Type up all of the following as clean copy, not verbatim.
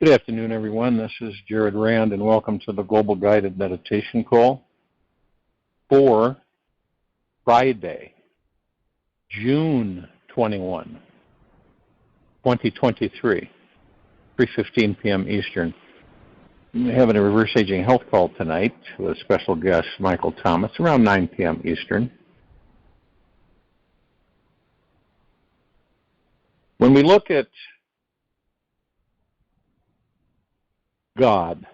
Good afternoon, everyone. This is Jared Rand, and welcome to the Global Guided Meditation Call for Friday, June 21, 2023, 3:15 p.m. Eastern. We're having a reverse aging health call tonight with special guest Michael Thomas around 9 p.m. Eastern. When we look at God,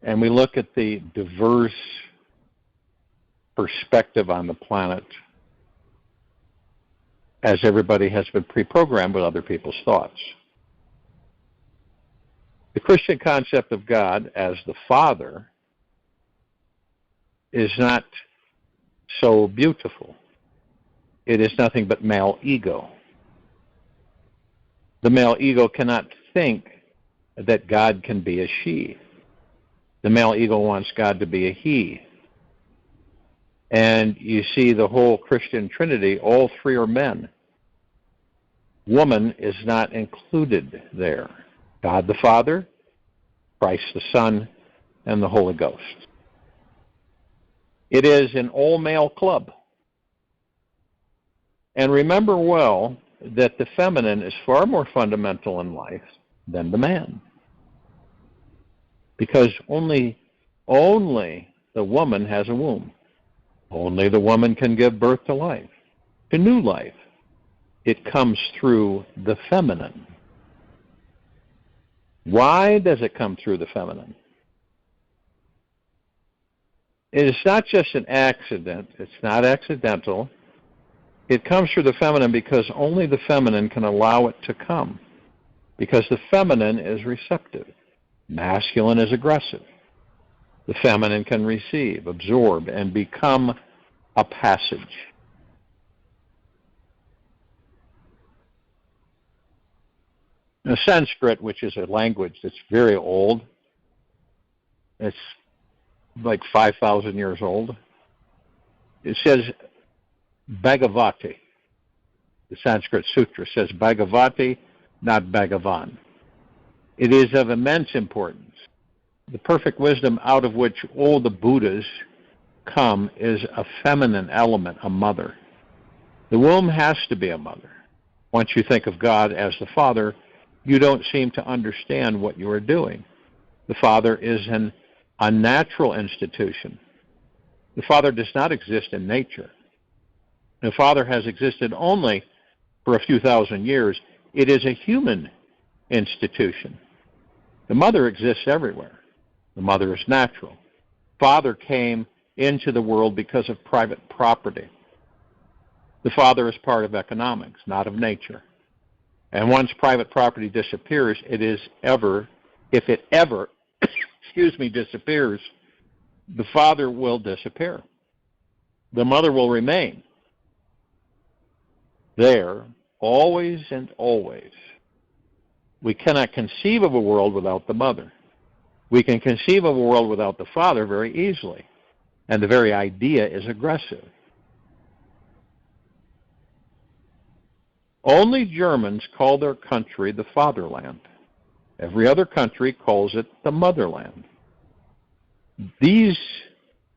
and we look at the diverse perspective on the planet, as everybody has been pre-programmed with other people's thoughts. The Christian concept of God as the Father is not so beautiful. It is nothing but male ego. The male ego cannot think that God can be a she. The male ego wants God to be a he. And you see the whole Christian Trinity, all three are men. Woman is not included there. God the Father, Christ the Son, and the Holy Ghost. It is an all-male club. And remember well that the feminine is far more fundamental in life than the man. Because only the woman has a womb. Only the woman can give birth to life, to new life. It comes through the feminine. Why does it come through the feminine? It is not just an accident. It's not accidental. It comes through the feminine because only the feminine can allow it to come. Because the feminine is receptive. Masculine is aggressive. The feminine can receive, absorb, and become a passage. Now, Sanskrit, which is a language that's very old, it's like 5,000 years old, it says Bhagavati. The Sanskrit Sutra says Bhagavati, not Bhagavan. It is of immense importance. The perfect wisdom out of which all the Buddhas come is a feminine element, a mother. The womb has to be a mother. Once you think of God as the Father, you don't seem to understand what you are doing. The Father is an unnatural institution. The Father does not exist in nature. The Father has existed only for a few thousand years. It is a human institution. The mother exists everywhere. The mother is natural. Father came into the world because of private property. The father is part of economics, not of nature. And once private property disappears, if it ever disappears, the father will disappear. The mother will remain there always and always. We cannot conceive of a world without the mother. We can conceive of a world without the father very easily. And the very idea is aggressive. Only Germans call their country the fatherland. Every other country calls it the motherland. These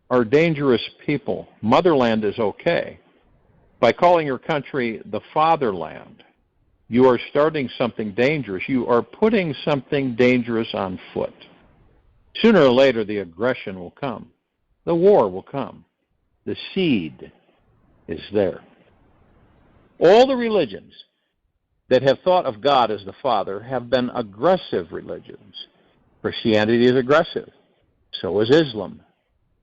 are dangerous people. Motherland is okay. By calling your country the fatherland, you are starting something dangerous. You are putting something dangerous on foot. Sooner or later, the aggression will come. The war will come. The seed is there. All the religions that have thought of God as the Father have been aggressive religions. Christianity is aggressive. So is Islam.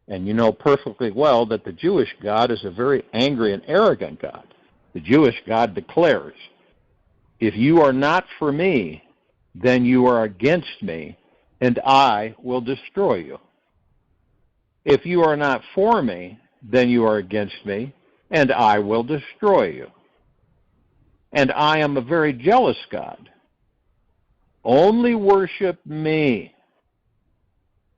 And you know perfectly well that the Jewish God is a very angry and arrogant God. The Jewish God declares, if you are not for me, then you are against me, and I will destroy you. If you are not for me, then you are against me, and I will destroy you. And I am a very jealous God. Only worship me.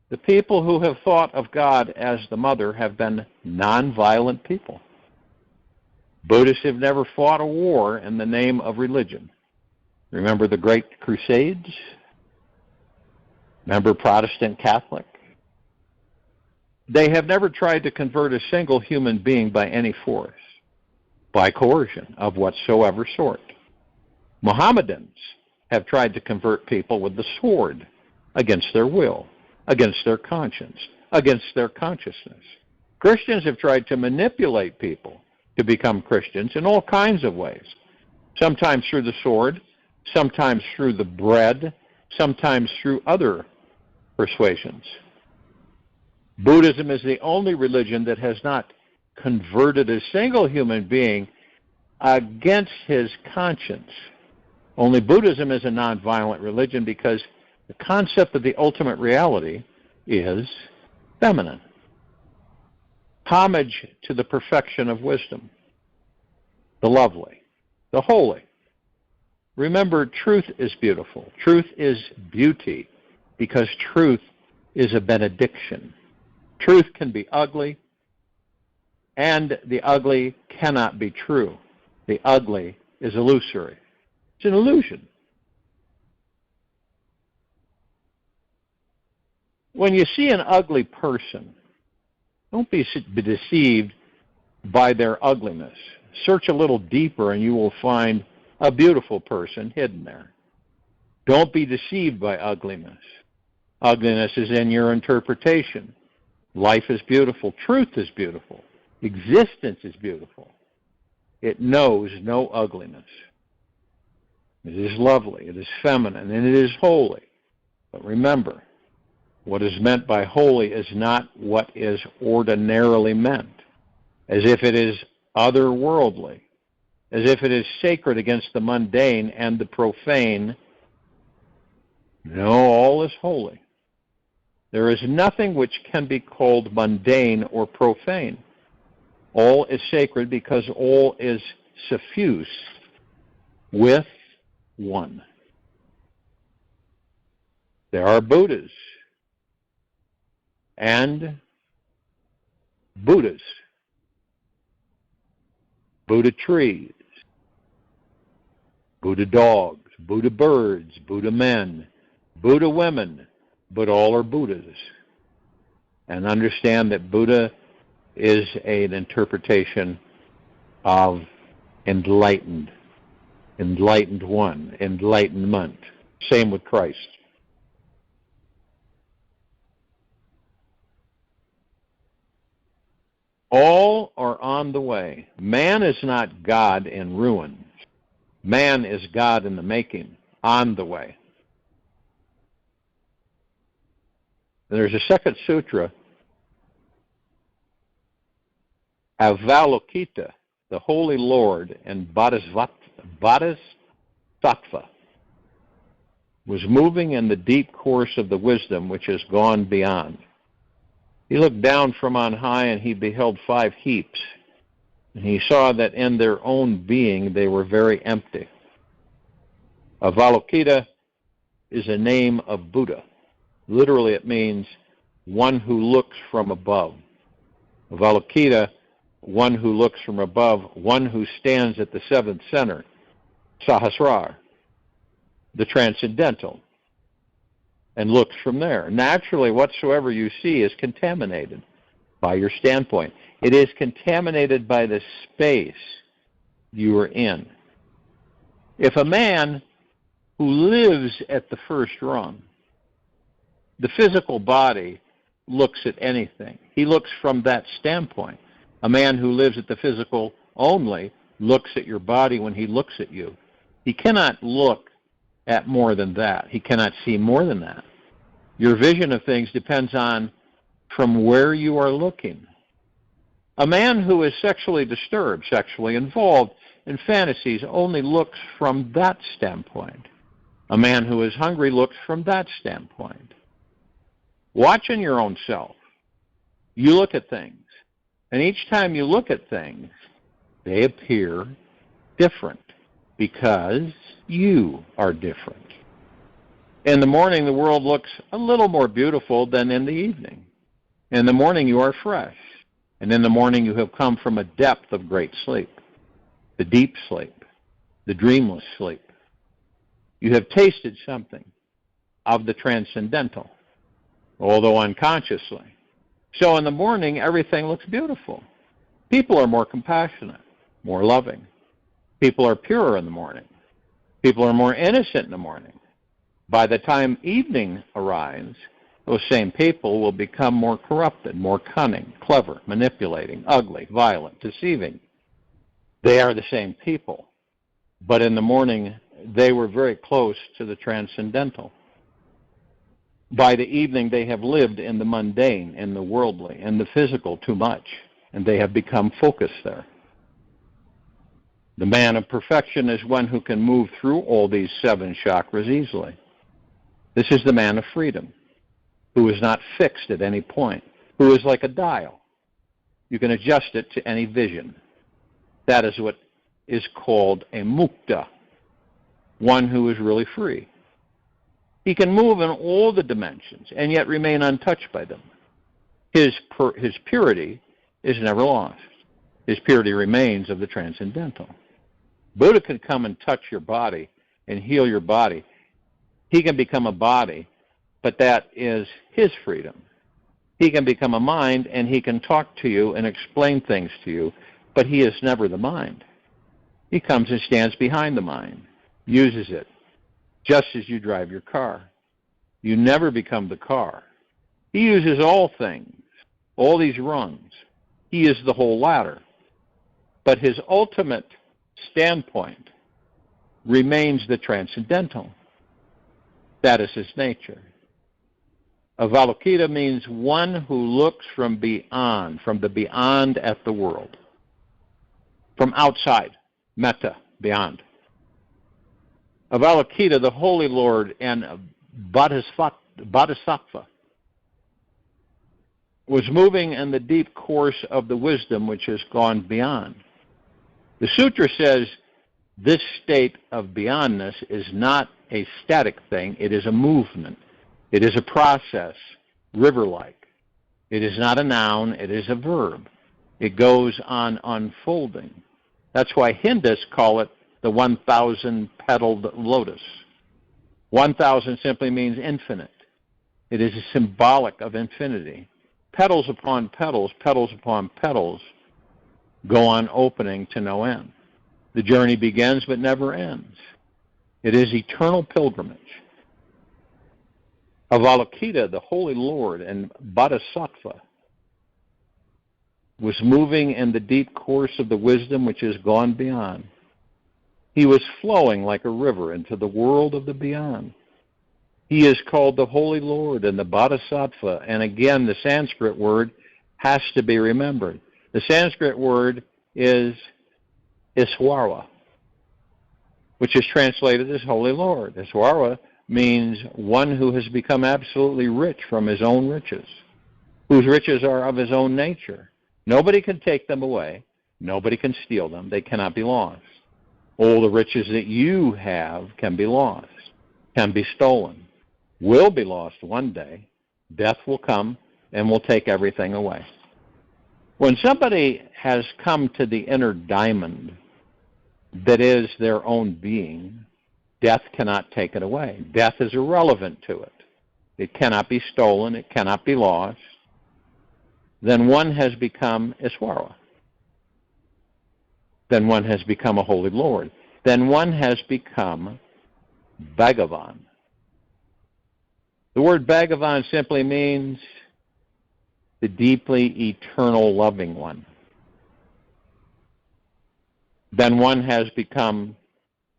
The people who have thought of God as the mother have been nonviolent people. Buddhists have never fought a war in the name of religion. Remember the Great Crusades? Remember Protestant Catholic? They have never tried to convert a single human being by any force, by coercion of whatsoever sort. Mohammedans have tried to convert people with the sword, against their will, against their conscience, against their consciousness. Christians have tried to manipulate people to become Christians in all kinds of ways, sometimes through the sword, sometimes through the bread, sometimes through other persuasions. Buddhism is the only religion that has not converted a single human being against his conscience. Only Buddhism is a nonviolent religion because the concept of the ultimate reality is feminine. Homage to the perfection of wisdom, the lovely, the holy. Remember, truth is beautiful. Truth is beauty because truth is a benediction. Truth can be ugly, and the ugly cannot be true. The ugly is illusory. It's an illusion. When you see an ugly person, don't be deceived by their ugliness. Search a little deeper and you will find a beautiful person hidden there. Don't be deceived by ugliness. Ugliness is in your interpretation. Life is beautiful. Truth is beautiful. Existence is beautiful. It knows no ugliness. It is lovely. It is feminine. And it is holy. But remember, what is meant by holy is not what is ordinarily meant, as if it is otherworldly, as if it is sacred against the mundane and the profane. No, all is holy. There is nothing which can be called mundane or profane. All is sacred because all is suffused with one. There are Buddhas and Buddhas, Buddha trees, Buddha dogs, Buddha birds, Buddha men, Buddha women, but all are Buddhas. And understand that Buddha is an interpretation of enlightened, enlightened one, enlightenment. Same with Christ. All are on the way. Man is not God in ruins. Man is God in the making, on the way. There's a second sutra, Avalokita, the Holy Lord and bodhisattva, was moving in the deep course of the wisdom which has gone beyond. He looked down from on high and he beheld 5 heaps, and he saw that in their own being they were very empty. Avalokita is a name of Buddha. Literally it means one who looks from above. Avalokita, one who looks from above, one who stands at the 7th center, Sahasrara, the Transcendental, and looks from there. Naturally, whatsoever you see is contaminated by your standpoint. It is contaminated by the space you are in. If a man who lives at the first rung, the physical body looks at anything. He looks from that standpoint. A man who lives at the physical only looks at your body when he looks at you. He cannot look at more than that. He cannot see more than that. Your vision of things depends on from where you are looking. A man who is sexually disturbed, sexually involved in fantasies only looks from that standpoint. A man who is hungry looks from that standpoint. Watch in your own self. You look at things, and each time you look at things, they appear different because you are different. In the morning, the world looks a little more beautiful than in the evening. In the morning, you are fresh, and in the morning, you have come from a depth of great sleep, the deep sleep, the dreamless sleep. You have tasted something of the transcendental. although unconsciously. So in the morning, everything looks beautiful. People are more compassionate, more loving. People are purer in the morning. People are more innocent in the morning. By the time evening arrives, those same people will become more corrupted, more cunning, clever, manipulating, ugly, violent, deceiving. They are the same people. But in the morning, they were very close to the transcendental. By the evening, they have lived in the mundane, in the worldly, in the physical too much, and they have become focused there. The man of perfection is one who can move through all these 7 chakras easily. This is the man of freedom, who is not fixed at any point, who is like a dial. You can adjust it to any vision. That is what is called a mukta, one who is really free. He can move in all the dimensions and yet remain untouched by them. His purity is never lost. His purity remains of the transcendental. Buddha can come and touch your body and heal your body. He can become a body, but that is his freedom. He can become a mind, and he can talk to you and explain things to you, but he is never the mind. He comes and stands behind the mind, uses it, just as you drive your car. You never become the car. He uses all things, all these rungs. He is the whole ladder. But his ultimate standpoint remains the transcendental. That is his nature. Avalokita means one who looks from beyond, from the beyond at the world. From outside, metta, beyond. Avalokita, the Holy Lord, and bodhisattva, was moving in the deep course of the wisdom which has gone beyond. The sutra says this state of beyondness is not a static thing, it is a movement. It is a process, river-like. It is not a noun, it is a verb. It goes on unfolding. That's why Hindus call it the 1,000-petaled lotus. 1,000 simply means infinite. It is symbolic of infinity. Petals upon petals, petals upon petals, go on opening to no end. The journey begins but never ends. It is eternal pilgrimage. Avalokita, the Holy Lord, and bodhisattva, was moving in the deep course of the wisdom which has gone beyond. He was flowing like a river into the world of the beyond. He is called the Holy Lord and the bodhisattva, and again, the Sanskrit word has to be remembered. The Sanskrit word is Iswara, which is translated as Holy Lord. Iswara means one who has become absolutely rich from his own riches, whose riches are of his own nature. Nobody can take them away. Nobody can steal them. They cannot be lost. All the riches that you have can be lost, can be stolen, will be lost one day. Death will come and will take everything away. When somebody has come to the inner diamond that is their own being, death cannot take it away. Death is irrelevant to it. It cannot be stolen. It cannot be lost. Then one has become Iswara. Then one has become a Holy Lord. Then one has become Bhagavan. The word Bhagavan simply means the deeply eternal loving one. Then one has become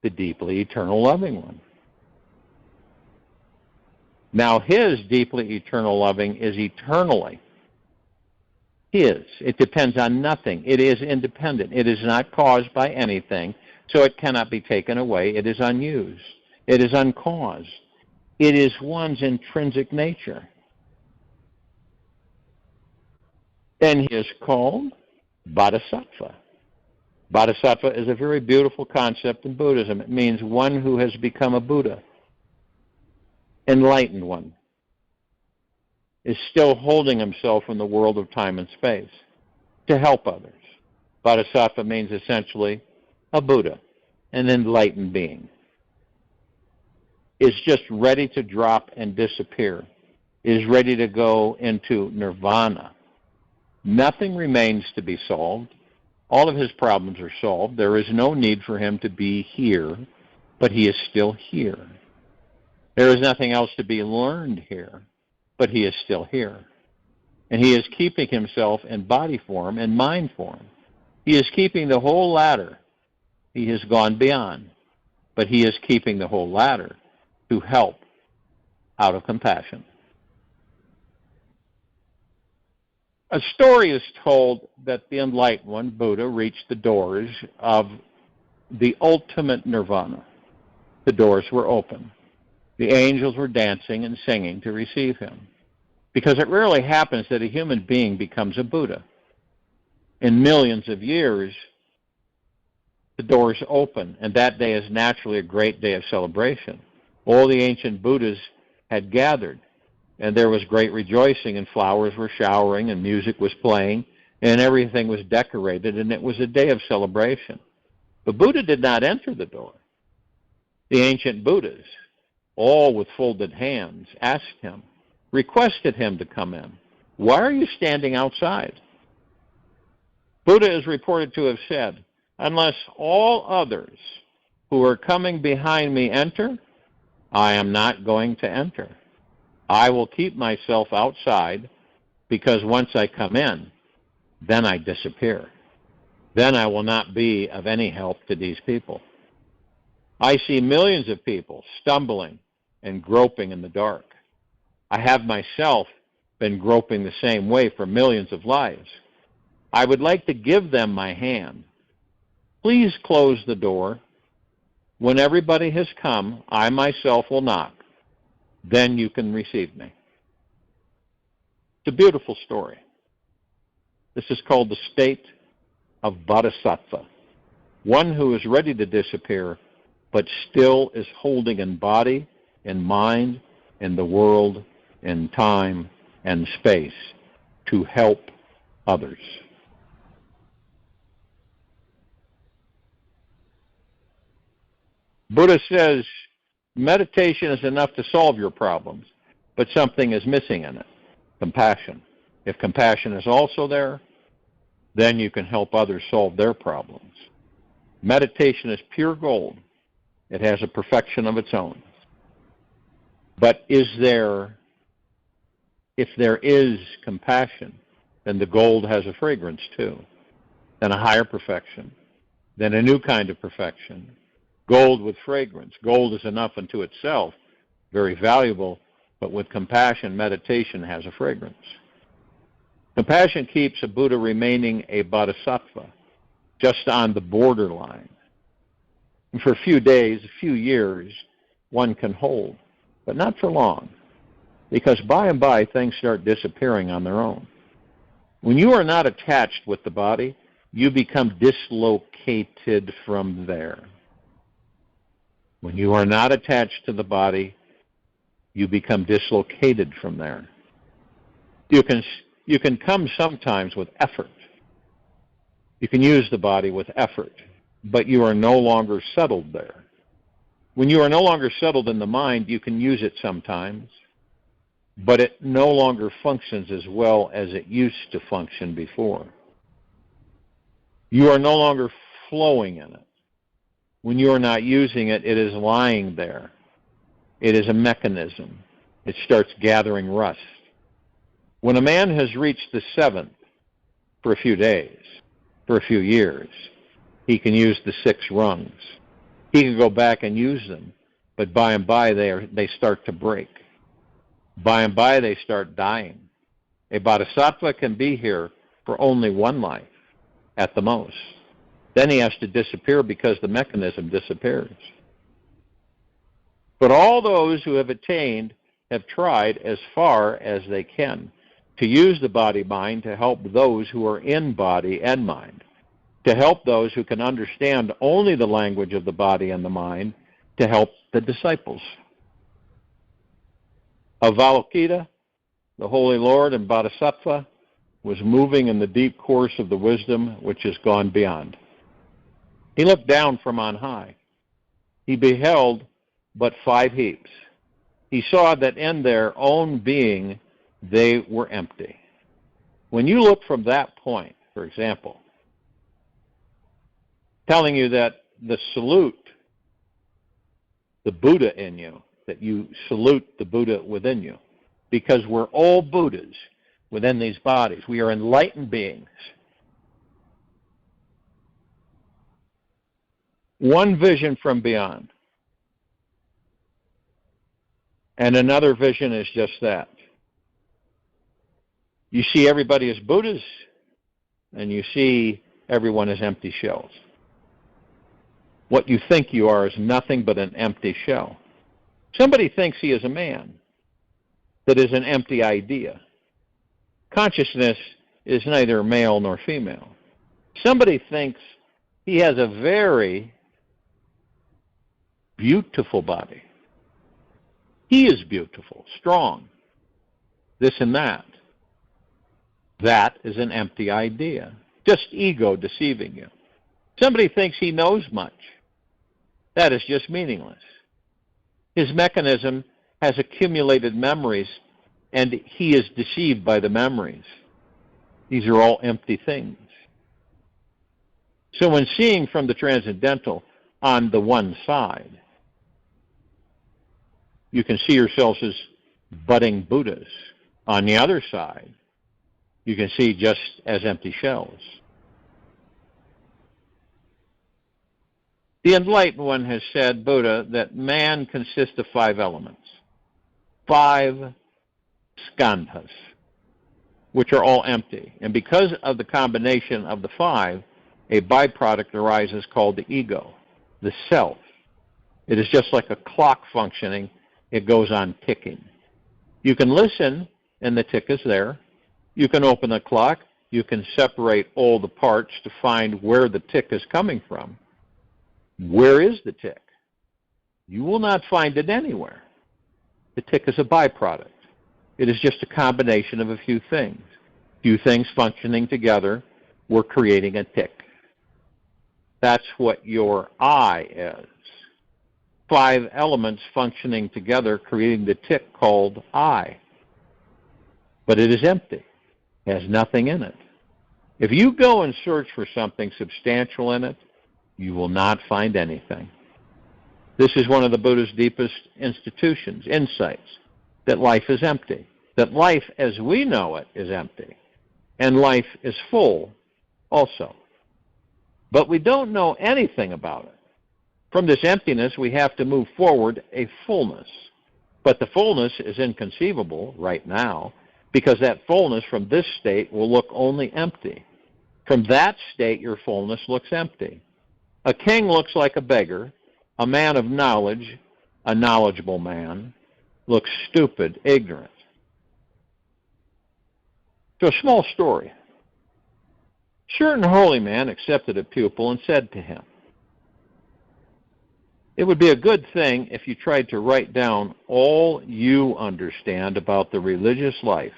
the deeply eternal loving one. Now his deeply eternal loving is eternally his. It depends on nothing. It is independent. It is not caused by anything, so it cannot be taken away. It is unused. It is uncaused. It is one's intrinsic nature. And he is called bodhisattva. Bodhisattva is a very beautiful concept in Buddhism. It means one who has become a Buddha, enlightened one, is still holding himself in the world of time and space to help others. Bodhisattva means essentially a Buddha, an enlightened being. Is just ready to drop and disappear. is ready to go into nirvana. Nothing remains to be solved. All of his problems are solved. There is no need for him to be here, but he is still here. There is nothing else to be learned here, but he is still here. And he is keeping himself in body form and mind form. He is keeping the whole ladder. He has gone beyond, but he is keeping the whole ladder to help out of compassion. A story is told that the enlightened one, Buddha, reached the doors of the ultimate nirvana. The doors were open. The angels were dancing and singing to receive him. Because it rarely happens that a human being becomes a Buddha. In millions of years, the doors open, and that day is naturally a great day of celebration. All the ancient Buddhas had gathered, and there was great rejoicing, and flowers were showering, and music was playing, and everything was decorated, and it was a day of celebration. But Buddha did not enter the door. The ancient Buddhas, all with folded hands, asked him, requested him to come in. Why are you standing outside? Buddha is reported to have said, unless all others who are coming behind me enter, I am not going to enter. I will keep myself outside, because once I come in, then I disappear. Then I will not be of any help to these people. I see millions of people stumbling and groping in the dark. I have myself been groping the same way for millions of lives. I would like to give them my hand. Please close the door. When everybody has come, I myself will knock. Then you can receive me. It's a beautiful story. This is called the state of bodhisattva, one who is ready to disappear, but still is holding in body, in mind, in the world, in time, and space to help others. Buddha says, meditation is enough to solve your problems, but something is missing in it, compassion. If compassion is also there, then you can help others solve their problems. Meditation is pure gold. It has a perfection of its own. But if there is compassion, then the gold has a fragrance too, then a higher perfection, then a new kind of perfection. Gold with fragrance. Gold is enough unto itself, very valuable, but with compassion, meditation has a fragrance. Compassion keeps a Buddha remaining a bodhisattva, just on the borderline. And for a few days, a few years, one can hold, but not for long, because by and by things start disappearing on their own. When you are not attached with the body, you become dislocated from there. When you are not attached to the body, you become dislocated from there. You can come sometimes with effort. You can use the body with effort, but you are no longer settled there. When you are no longer settled in the mind, you can use it sometimes, but it no longer functions as well as it used to function before. You are no longer flowing in it. When you are not using it, it is lying there. It is a mechanism. It starts gathering rust. When a man has reached the seventh for a few days, for a few years, he can use the 6 rungs. He can go back and use them, but by and by they start to break. By and by they start dying. A bodhisattva can be here for only one life, at the most. Then he has to disappear because the mechanism disappears. But all those who have attained have tried as far as they can to use the body-mind to help those who are in body and mind, to help those who can understand only the language of the body and the mind, to help the disciples. Avalokita, the Holy Lord and Bodhisattva, was moving in the deep course of the wisdom which has gone beyond. He looked down from on high. He beheld but 5 heaps. he saw that in their own being, they were empty. When you look from that point, for example, telling you that the Buddha in you, that you salute the Buddha within you, because we're all Buddhas within these bodies. We are enlightened beings. One vision from beyond. And another vision is just that. You see everybody as Buddhas, and you see everyone as empty shells. What you think you are is nothing but an empty shell. Somebody thinks he is a man. That is an empty idea. Consciousness is neither male nor female. Somebody thinks he has a very beautiful body. He is beautiful, strong, this and that. That is an empty idea. Just ego deceiving you. Somebody thinks he knows much. That is just meaningless. His mechanism has accumulated memories, and he is deceived by the memories. These are all empty things. So when seeing from the Transcendental on the one side, you can see yourselves as budding Buddhas. On the other side, you can see just as empty shells. The Enlightened One has said, Buddha, that man consists of 5 elements, 5 skandhas, which are all empty. And because of the combination of the 5, a byproduct arises called the ego, the self. It is just like a clock functioning. It goes on ticking. You can listen, and the tick is there. You can open the clock. You can separate all the parts to find where the tick is coming from. Where is the tick? You will not find it anywhere. The tick is a byproduct. It is just a combination of a few things. Few things functioning together, we're creating a tick. That's what your I is. 5 elements functioning together, creating the tick called I. But it is empty. It has nothing in it. If you go and search for something substantial in it, you will not find anything. This is one of the Buddha's deepest institutions, insights, that life is empty, that life as we know it is empty, and life is full also. But we don't know anything about it. From this emptiness, we have to move forward a fullness. But the fullness is inconceivable right now, because that fullness from this state will look only empty. From that state, your fullness looks empty. A king looks like a beggar. A man of knowledge, a knowledgeable man, looks stupid, ignorant. So a small story. Certain holy man accepted a pupil and said to him, "It would be a good thing if you tried to write down all you understand about the religious life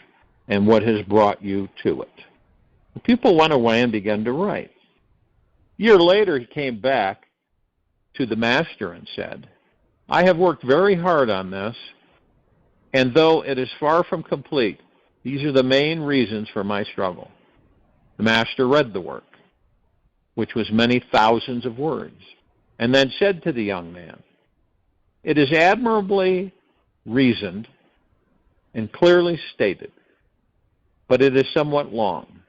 and what has brought you to it." The pupil went away and began to write. A year later, he came back to the master and said, "I have worked very hard on this, and though it is far from complete, these are the main reasons for my struggle." The master read the work, which was many thousands of words, and then said to the young man, "It is admirably reasoned and clearly stated, but it is somewhat long.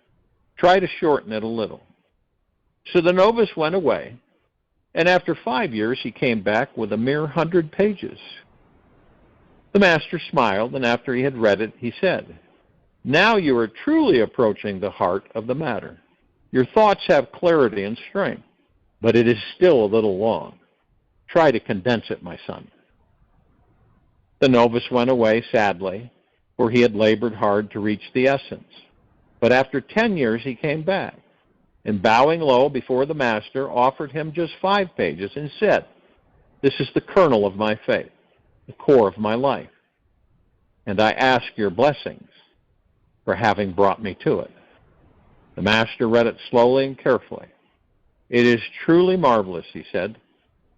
Try to shorten it a little." So the novice went away, and after 5 years he came back with a mere 100 pages. The master smiled, and after he had read it, he said, "Now you are truly approaching the heart of the matter. Your thoughts have clarity and strength, but it is still a little long. Try to condense it, my son." The novice went away sadly, for he had labored hard to reach the essence. But after 10 years he came back, and bowing low before the master, offered him just 5 pages and said, "This is the kernel of my faith, the core of my life, and I ask your blessings for having brought me to it." The master read it slowly and carefully. "It is truly marvelous," he said.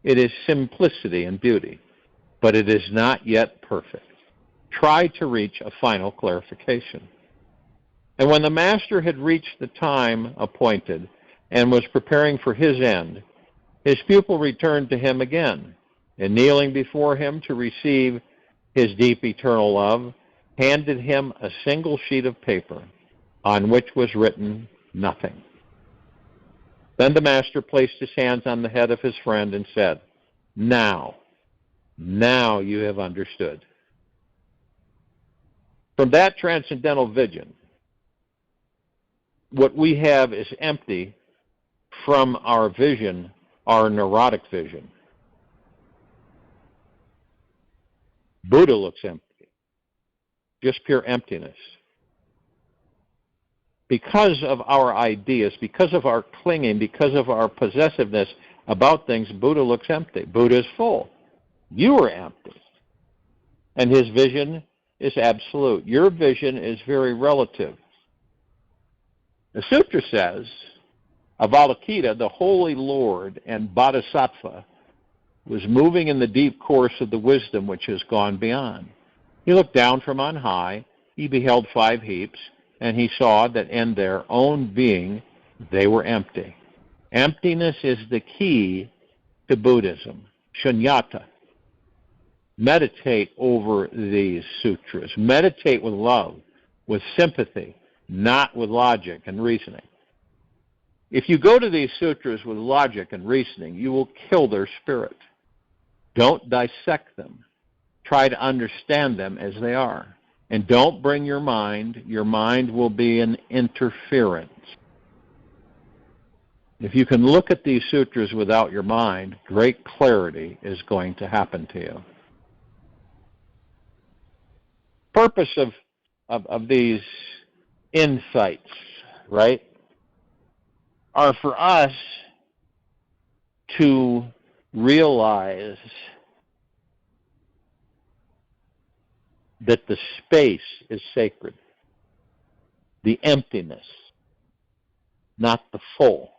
"It is simplicity and beauty. but it is not yet perfect. Try to reach a final clarification. And when the master had reached the time appointed and was preparing for his end, his pupil returned to him again, and kneeling before him to receive his deep eternal love, handed him a single sheet of paper on which was written nothing. Then the master placed his hands on the head of his friend and said, now you have understood. From that transcendental vision, what we have is empty from our vision, our neurotic vision. Buddha looks empty, just pure emptiness. Because of our ideas, because of our clinging, because of our possessiveness about things, Buddha looks empty. Buddha is full. You are empty. And his vision is absolute. Your vision is very relative. The sutra says, Avalokita, the Holy Lord and Bodhisattva, was moving in the deep course of the wisdom which has gone beyond. He looked down from on high, he beheld 5 heaps, and he saw that in their own being they were empty. Emptiness is the key to Buddhism, shunyatta. Meditate over these sutras. Meditate with love, with sympathy, not with logic and reasoning. If you go to these sutras with logic and reasoning, you will kill their spirit. Don't dissect them. Try to understand them as they are. And don't bring your mind. Your mind will be an interference. If you can look at these sutras without your mind, great clarity is going to happen to you. Purpose of these insights, right, are for us to realize that the space is sacred, the emptiness, not the full.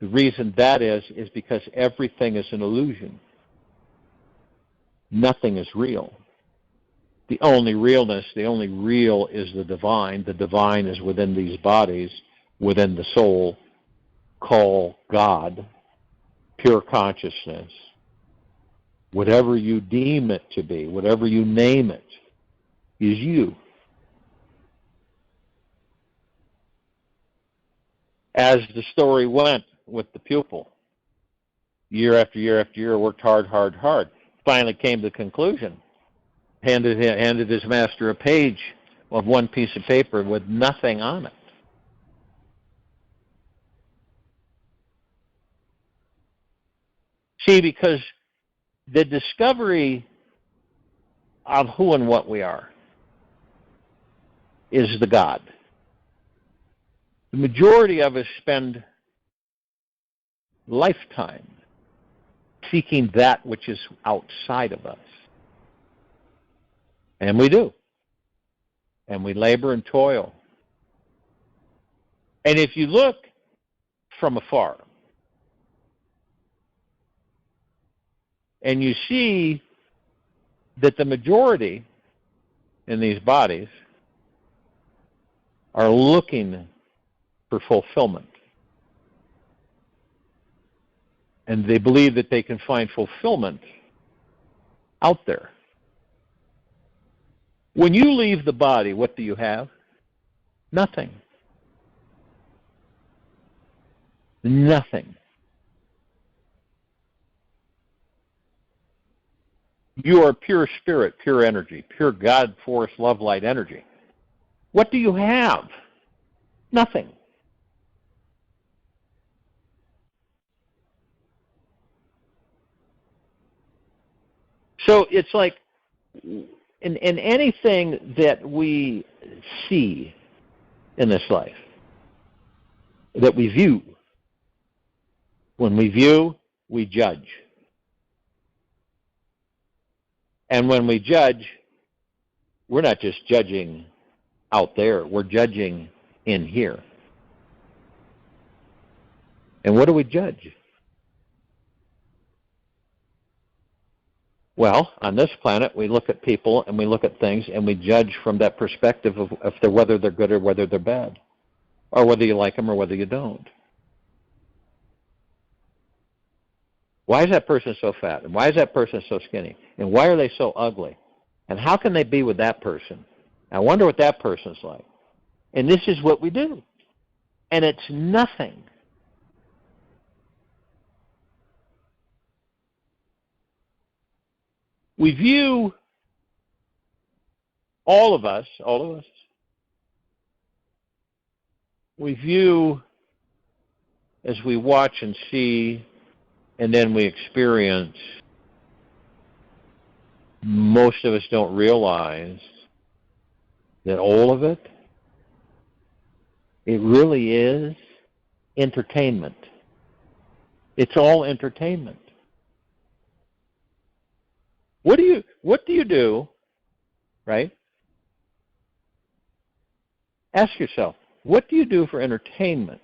The reason that is because everything is an illusion. Nothing is real. The only realness, the only real is the divine. The divine is within these bodies, within the soul. Call God, pure consciousness. Whatever you deem it to be, whatever you name it, is you. As the story went with the pupil, year after year after year, worked hard, finally came to the conclusion. Handed his master a page of one piece of paper with nothing on it. See, because the discovery of who and what we are is the God. The majority of us spend lifetime seeking that which is outside of us. And we do. And we labor and toil. And if you look from afar, and you see that the majority in these bodies are looking for fulfillment. And they believe that they can find fulfillment out there. When you leave the body, what do you have? Nothing. Nothing. You are pure spirit, pure energy, pure God, force, love, light energy. What do you have? Nothing. So it's like in anything that we see in this life, that we view, when we view, we judge. And when we judge, we're not just judging out there, we're judging in here. And what do we judge? Well, on this planet, we look at people and we look at things and we judge from that perspective of whether they're good or whether they're bad, or whether you like them or whether you don't. Why is that person so fat? And why is that person so skinny? And why are they so ugly? And how can they be with that person? I wonder what that person's like. And this is what we do. And it's nothing. We view all of us, we view as we watch and see, and then we experience. Most of us don't realize that all of it, it really is entertainment. It's all entertainment. What do you do, right? Ask yourself, what do you do for entertainment?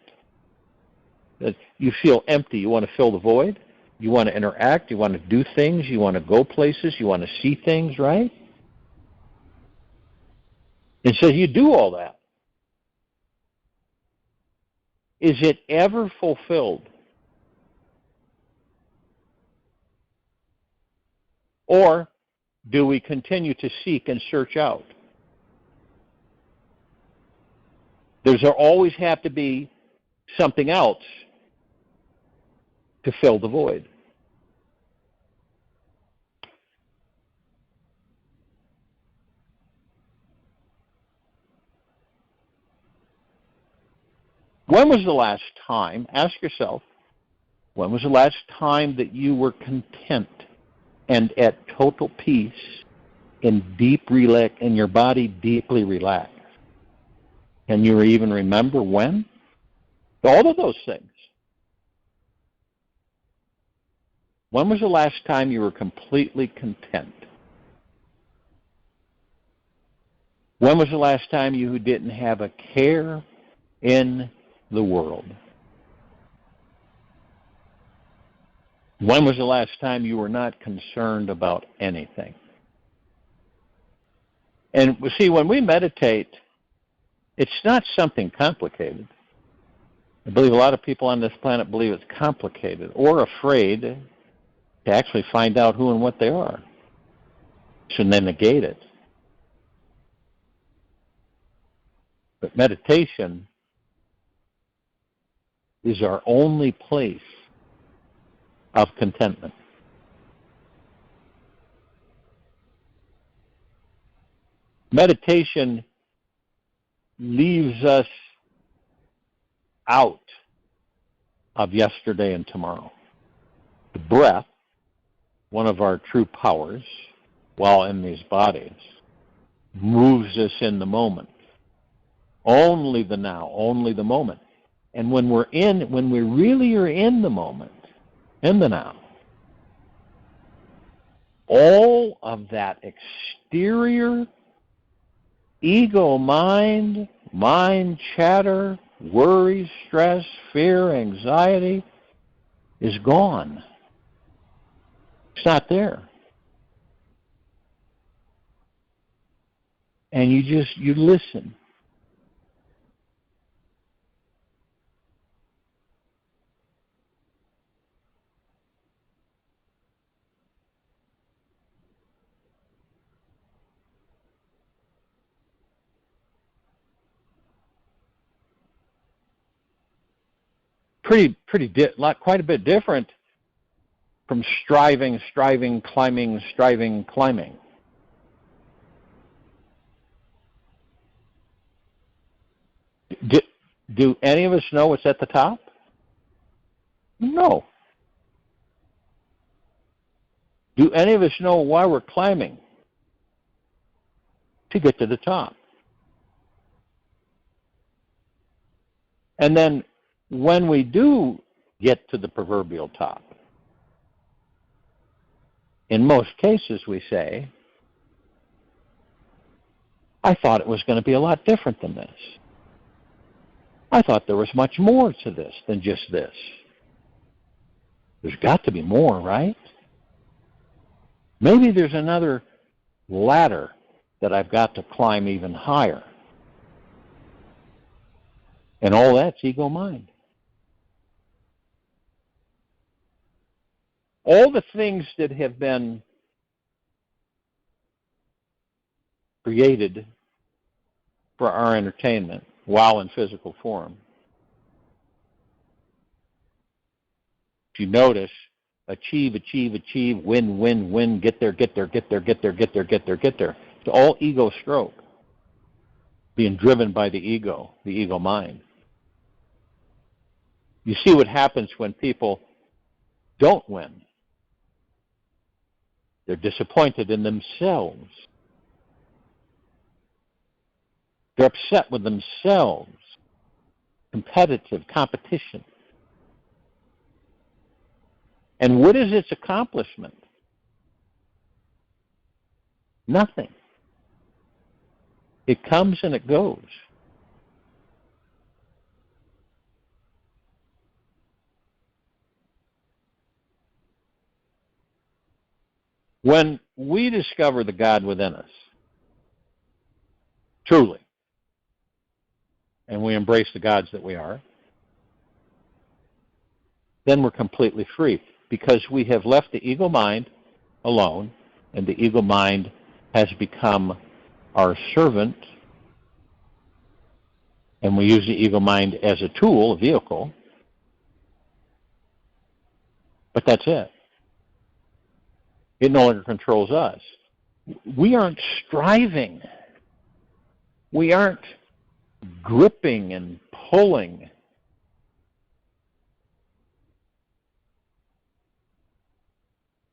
That you feel empty, you want to fill the void, you want to interact, you want to do things, you want to go places, you want to see things, right? And so you do all that. Is it ever fulfilled? Or do we continue to seek and search out? There always have to be something else to fill the void. When was the last time, ask yourself, when was the last time that you were content and at total peace in your body deeply relaxed? Can you even remember when? All of those things. When was the last time you were completely content? When was the last time you didn't have a care in the world? When was the last time you were not concerned about anything? And see, when we meditate, it's not something complicated. I believe a lot of people on this planet believe it's complicated or afraid to actually find out who and what they are. So they negate it. But meditation is our only place of contentment. Meditation leaves us out of yesterday and tomorrow. The breath, one of our true powers, while in these bodies, moves us in the moment. Only the now, only the moment. And when we really are in the moment, in the now, all of that exterior ego mind chatter, worry, stress, fear, anxiety is gone. It's not there. And you listen. Quite a bit different from striving, climbing. Do any of us know what's at the top? No. Do any of us know why we're climbing? To get to the top. And then when we do get to the proverbial top, in most cases we say, I thought it was going to be a lot different than this. I thought there was much more to this than just this. There's got to be more, right? Maybe there's another ladder that I've got to climb even higher. And all that's ego mind. All the things that have been created for our entertainment while in physical form. If you notice, achieve, win, win, win, get there. It's all ego stroke, being driven by the ego mind. You see what happens when people don't win. They're disappointed in themselves. They're upset with themselves. Competition. And what is its accomplishment? Nothing. It comes and it goes. When we discover the God within us, truly, and we embrace the gods that we are, then we're completely free, because we have left the ego mind alone, and the ego mind has become our servant, and we use the ego mind as a tool, a vehicle, but that's it. It no longer controls us. We aren't striving. We aren't gripping and pulling.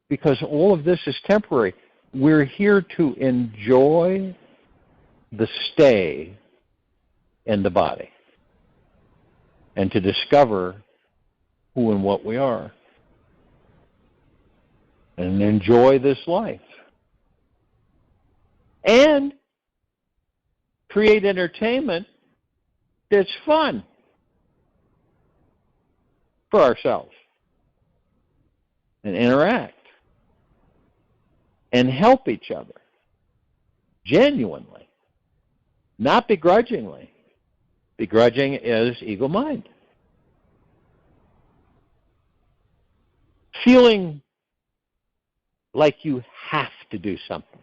Because all of this is temporary. We're here to enjoy the stay in the body and to discover who and what we are and enjoy this life and create entertainment that's fun for ourselves and interact and help each other genuinely, not begrudgingly. Begrudging is ego mind. Feeling like you have to do something,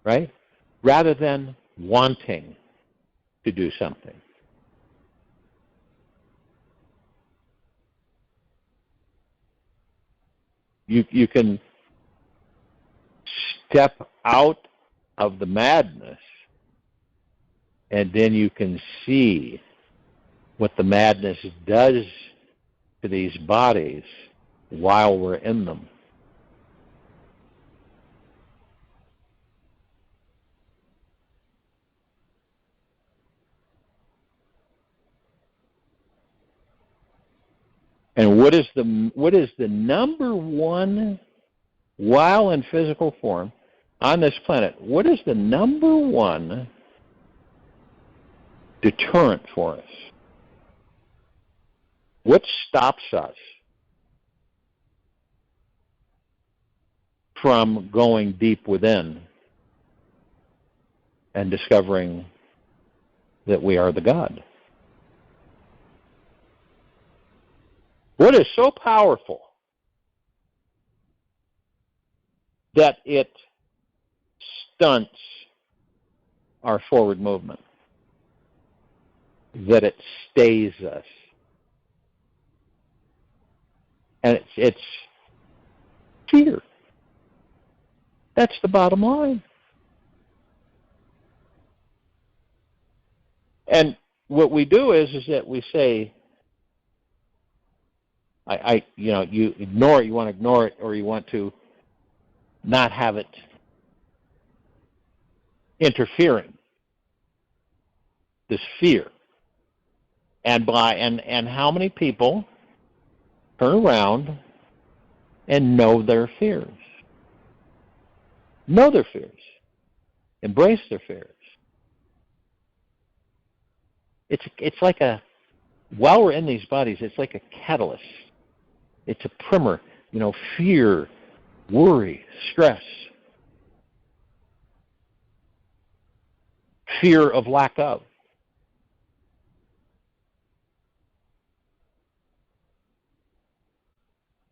right? Rather than wanting to do something. You can step out of the madness, and then you can see what the madness does to these bodies while we're in them. And what is the number one, while in physical form on this planet, what is the number one deterrent for us? What stops us from going deep within and discovering that we are the God? What is so powerful that it stunts our forward movement, that it stays us? And it's fear. That's the bottom line. And what we do is that we say, you ignore it, you want to ignore it, or you want to not have it interfering, this fear. And how many people turn around and know their fears? Know their fears. Embrace their fears. It's like while we're in these bodies, it's like a catalyst. It's a primer. Fear worry, stress, fear of lack of.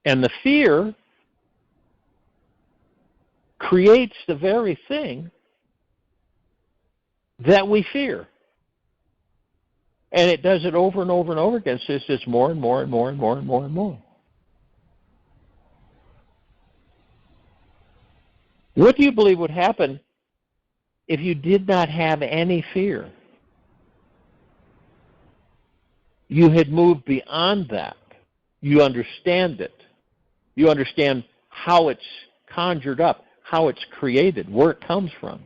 And the fear creates the very thing that we fear. And it does it over and over and over again. So it's just more and more and more and more and more and more. What do you believe would happen if you did not have any fear? You had moved beyond that. You understand it. You understand how it's conjured up, how it's created, where it comes from.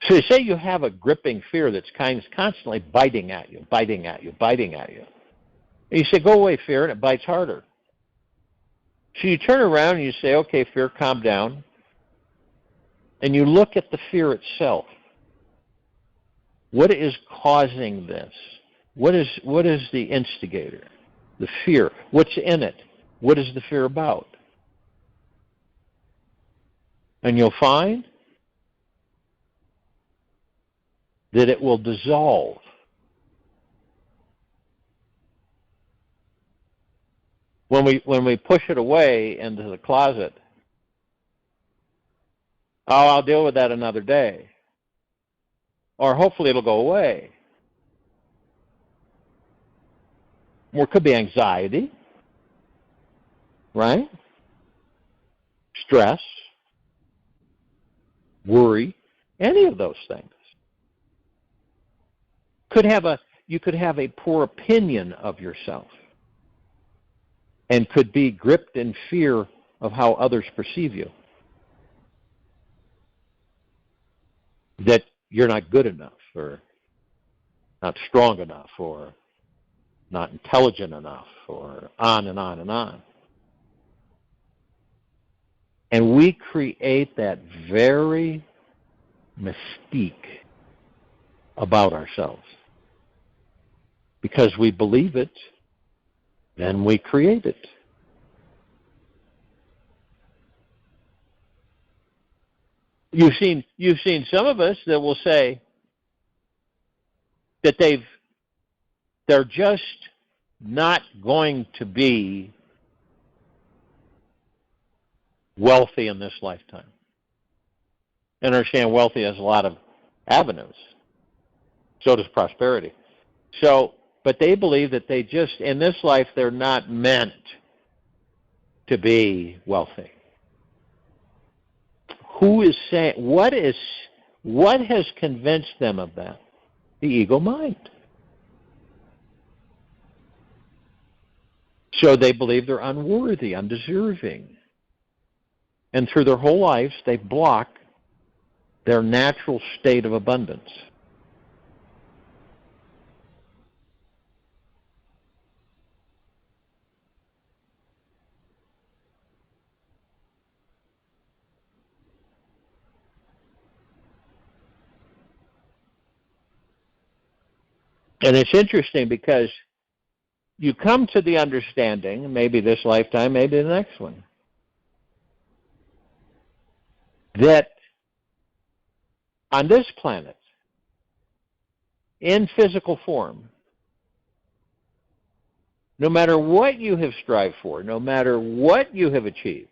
So say you have a gripping fear that's constantly biting at you, biting at you, biting at you. And you say, go away, fear, and it bites harder. So you turn around and you say, okay, fear, calm down. And you look at the fear itself. What is causing this? What is the instigator? The fear. What's in it? What is the fear about? And you'll find that it will dissolve. When we push it away into the closet, oh, I'll deal with that another day. Or hopefully it'll go away. Or it could be anxiety, right? Stress, worry, any of those things. You could have a poor opinion of yourself and could be gripped in fear of how others perceive you. That you're not good enough, or not strong enough, or not intelligent enough, or on and on and on. And we create that very mystique about ourselves. Because we believe it, then we create it. You've seen some of us that will say that they're just not going to be wealthy in this lifetime. And understand wealthy has a lot of avenues. So does prosperity. But they believe that they just, in this life, they're not meant to be wealthy. Who is saying, what has convinced them of that? The ego mind. So they believe they're unworthy, undeserving. And through their whole lives, they block their natural state of abundance. And it's interesting because you come to the understanding, maybe this lifetime, maybe the next one, that on this planet, in physical form, no matter what you have strived for, no matter what you have achieved,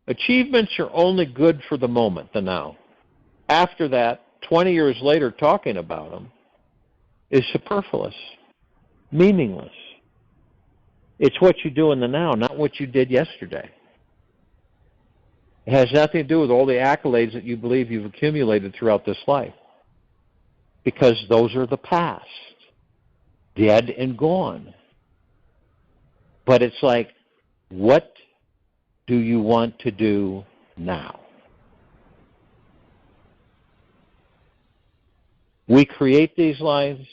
achievements are only good for the moment, the now. After that, 20 years later, talking about them is superfluous, meaningless. It's what you do in the now, not what you did yesterday. It has nothing to do with all the accolades that you believe you've accumulated throughout this life. Because those are the past, dead and gone. But it's like, what do you want to do now? We create these lives,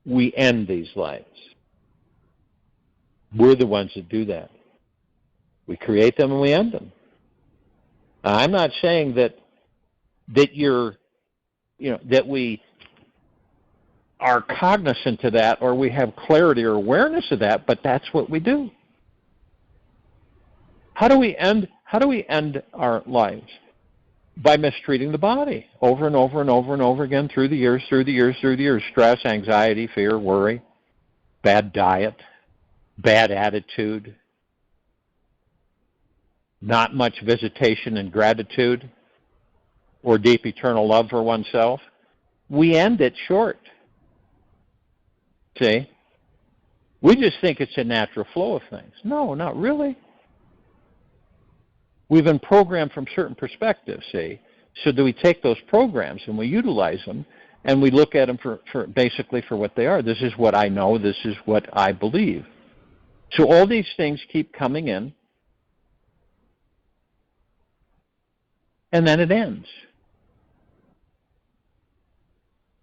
we end these lives. We're the ones that do that. We create them and we end them. I'm not saying that we are cognizant to that, or we have clarity or awareness of that, but that's what we do. How do we end our lives? By mistreating the body over and over and over and over again through the years. Stress, anxiety, fear, worry, bad diet, bad attitude, not much visitation and gratitude, or deep eternal love for oneself. We end it short. See? We just think it's a natural flow of things. No, not really. We've been programmed from certain perspectives, see? So do we take those programs and we utilize them and we look at them for basically for what they are. This is what I know. This is what I believe. So all these things keep coming in, and then it ends.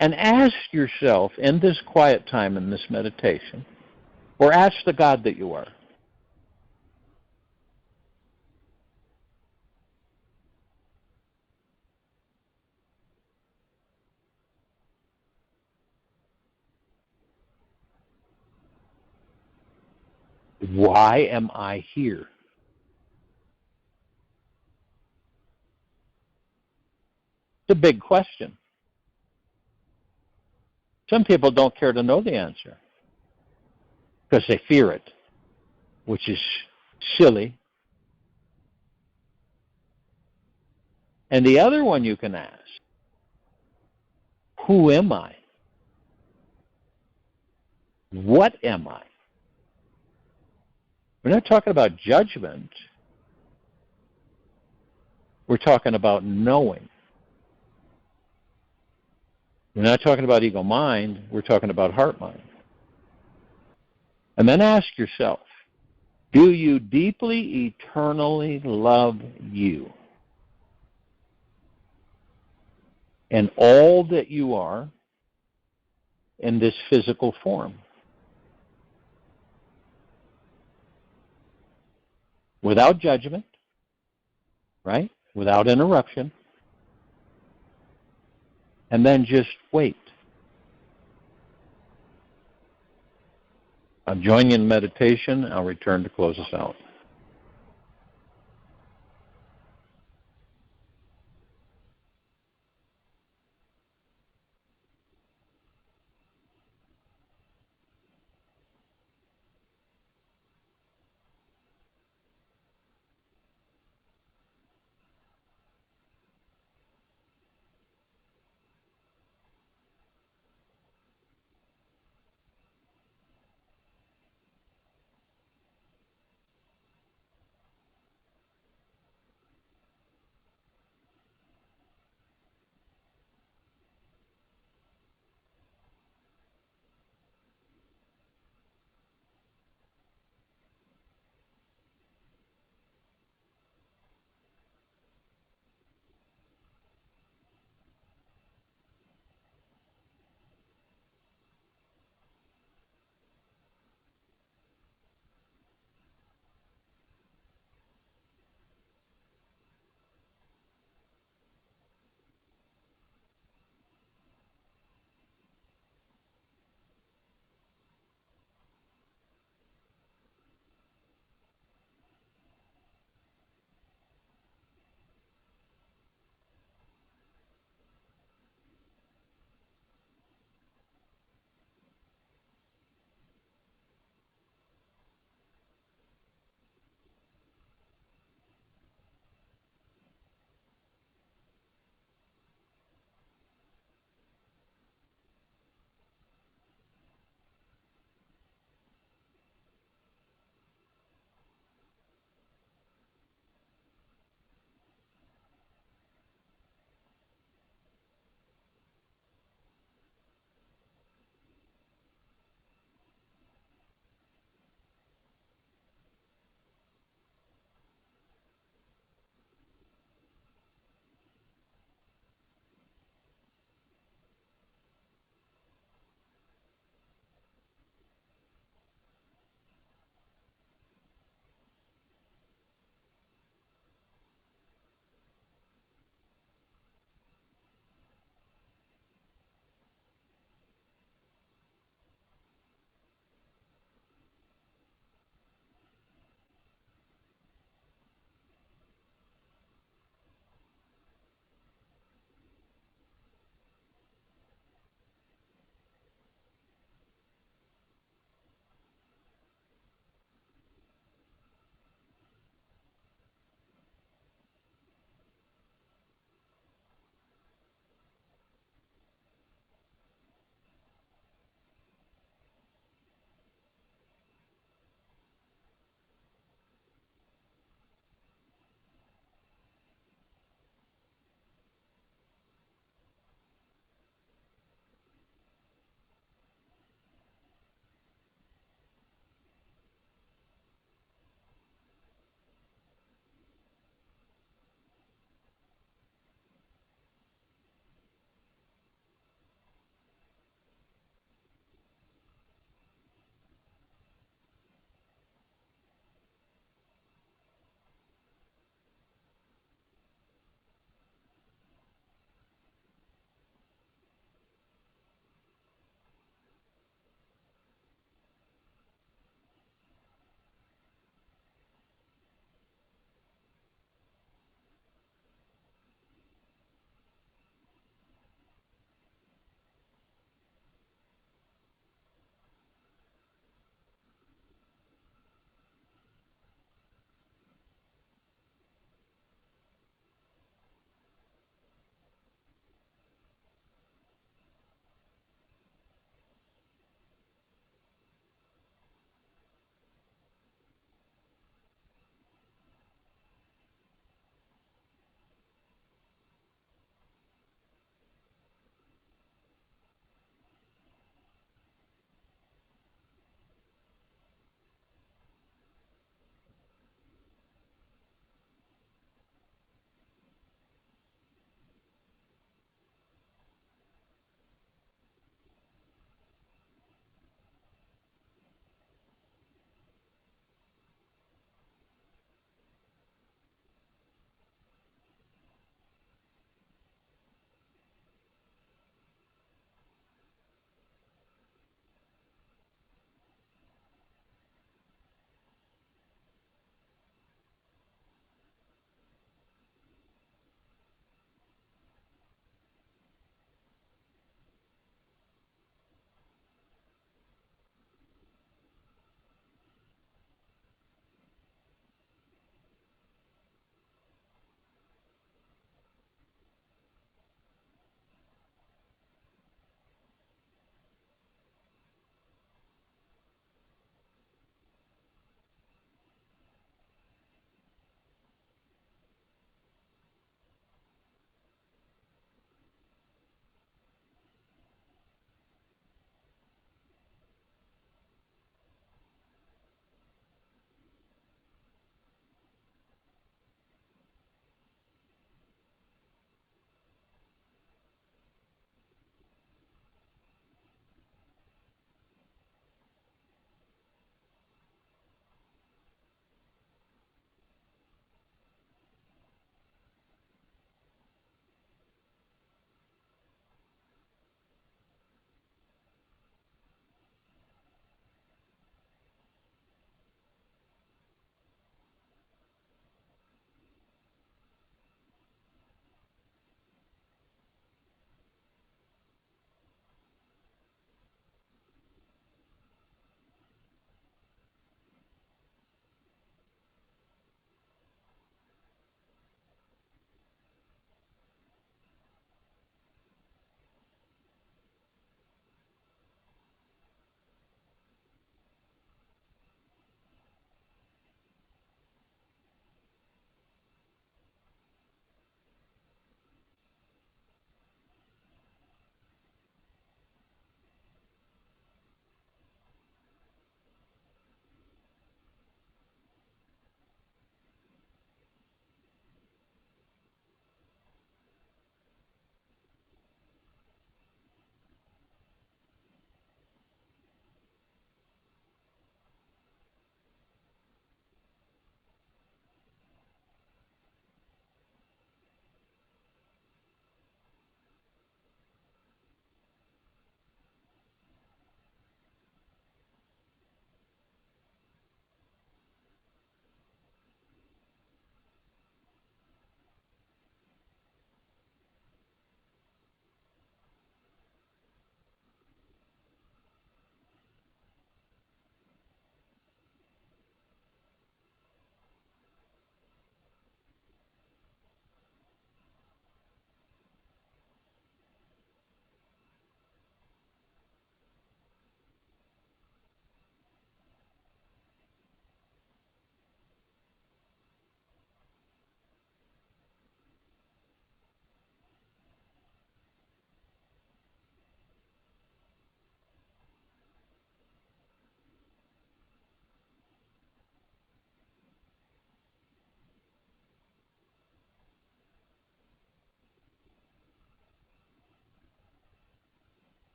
And ask yourself in this quiet time, in this meditation, or ask the God that you are, why am I here? It's a big question. Some people don't care to know the answer because they fear it, which is silly. And the other one you can ask, who am I? What am I? We're not talking about judgment. We're talking about knowing. We're not talking about ego-mind. We're talking about heart-mind. And then ask yourself, do you deeply, eternally love you and all that you are in this physical form? Without judgment, right? Without interruption. And then just wait. I'll join you in meditation. I'll return to close us out.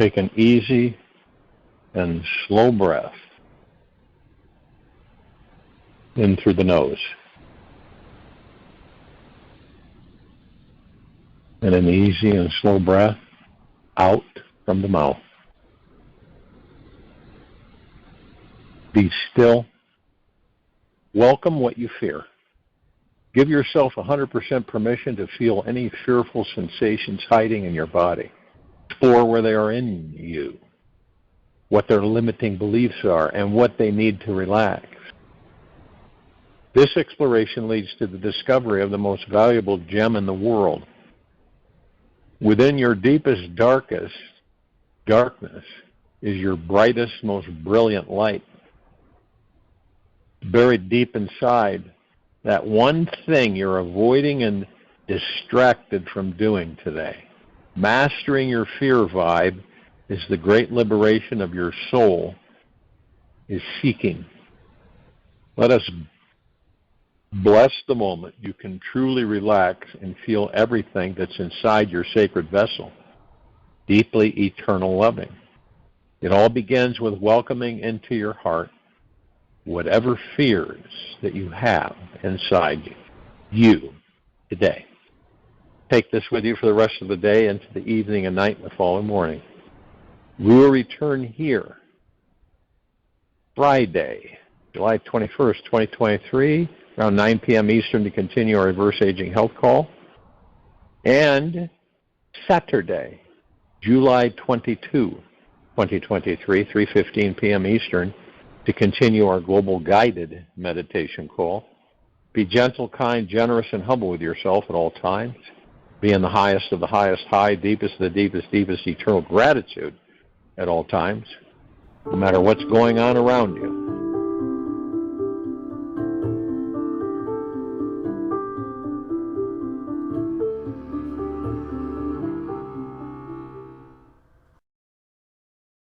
Take an easy and slow breath in through the nose. And an easy and slow breath out from the mouth. Be still. Welcome what you fear. Give yourself 100% permission to feel any fearful sensations hiding in your body. Explore where they are in you, what their limiting beliefs are, and what they need to relax. This exploration leads to the discovery of the most valuable gem in the world. Within your deepest, darkest darkness is your brightest, most brilliant light. Buried deep inside, that one thing you're avoiding and distracted from doing today. Mastering your fear vibe is the great liberation of your soul is seeking. Let us bless the moment you can truly relax and feel everything that's inside your sacred vessel, deeply eternal loving. It all begins with welcoming into your heart whatever fears that you have inside you today. Take this with you for the rest of the day, into the evening and night and the following morning. We will return here Friday, July 21st, 2023, around 9 p.m. Eastern to continue our reverse aging health call. And Saturday, July 22, 2023, 3:15 p.m. Eastern, to continue our global guided meditation call. Be gentle, kind, generous, and humble with yourself at all times. Be in the highest of the highest high, deepest of the deepest, deepest eternal gratitude at all times, no matter what's going on around you.